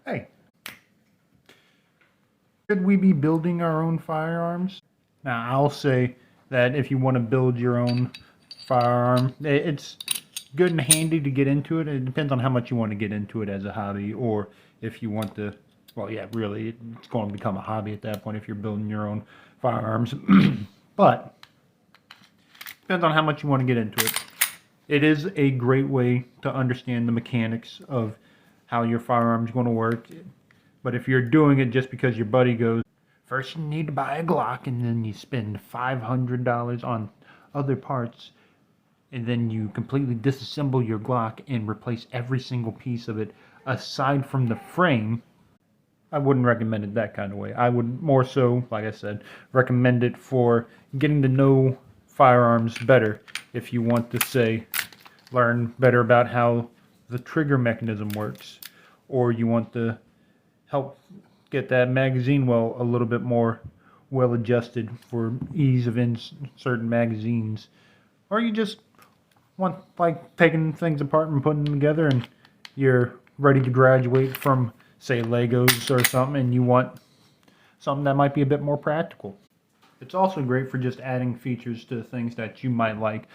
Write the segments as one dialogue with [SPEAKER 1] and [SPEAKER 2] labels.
[SPEAKER 1] Hey, should we be building our own firearms? Now, I'll say that if you want to build your own firearm, it's good and handy to get into it. It depends on how much you want to get into it as a hobby, or if you want to, well, yeah, really, it's going to become a hobby at that point if you're building your own firearms. But depends on how much you want to get into it. It is a great way to understand the mechanics of how your firearm's going to work. But if you're doing it just because your buddy goes, first you need to buy a Glock, and then you spend $500 on other parts, and then you completely disassemble your Glock and replace every single piece of it aside from the frame, I wouldn't recommend it that kind of way. I would more so, like I said, recommend it for getting to know firearms better. If you want to, say, learn better about how the trigger mechanism works, or you want to help get that magazine well a little bit more well adjusted for ease of inserting magazines, or you just want, like, taking things apart and putting them together, and you're ready to graduate from, say, Legos or something, and you want something that might be a bit more practical. It's also great for just adding features to things that you might like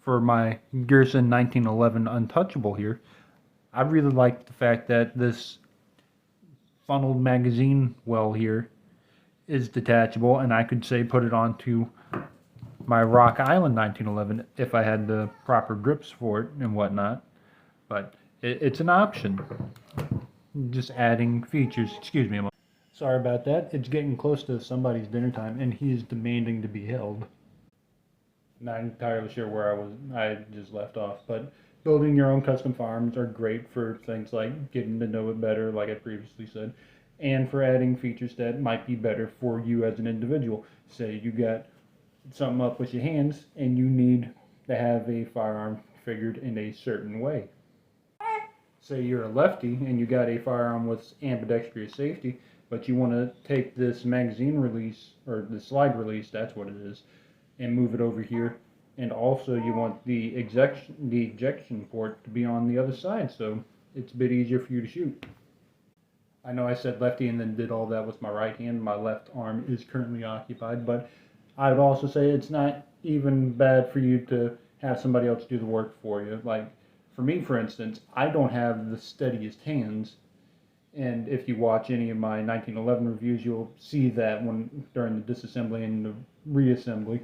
[SPEAKER 1] for my Gerson 1911 Untouchable here. I really like the fact that this funneled magazine well here is detachable, and I could, say, put it onto my Rock Island 1911 if I had the proper grips for it and whatnot. But it's an option. Just adding features. Excuse me a moment. Sorry about that. It's getting close to somebody's dinner time, and he is demanding to be held. Not entirely sure where I just left off, but building your own custom farms are great for things like getting to know it better, like I previously said, and for adding features that might be better for you as an individual. Say you got something up with your hands and you need to have a firearm figured in a certain way. Say you're a lefty and you got a firearm with ambidextrous safety, but you want to take this magazine release, or the slide release, that's what it is, and move it over here. And also you want the ejection port to be on the other side, so it's a bit easier for you to shoot. I know I said lefty and then did all that with my right hand. My left arm is currently occupied, but I would also say it's not even bad for you to have somebody else do the work for you. Like, for me, for instance, I don't have the steadiest hands, and if you watch any of my 1911 reviews, you'll see that when during the disassembly and the reassembly.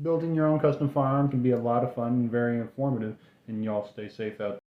[SPEAKER 1] Building your own custom firearm can be a lot of fun and very informative, and y'all stay safe out there.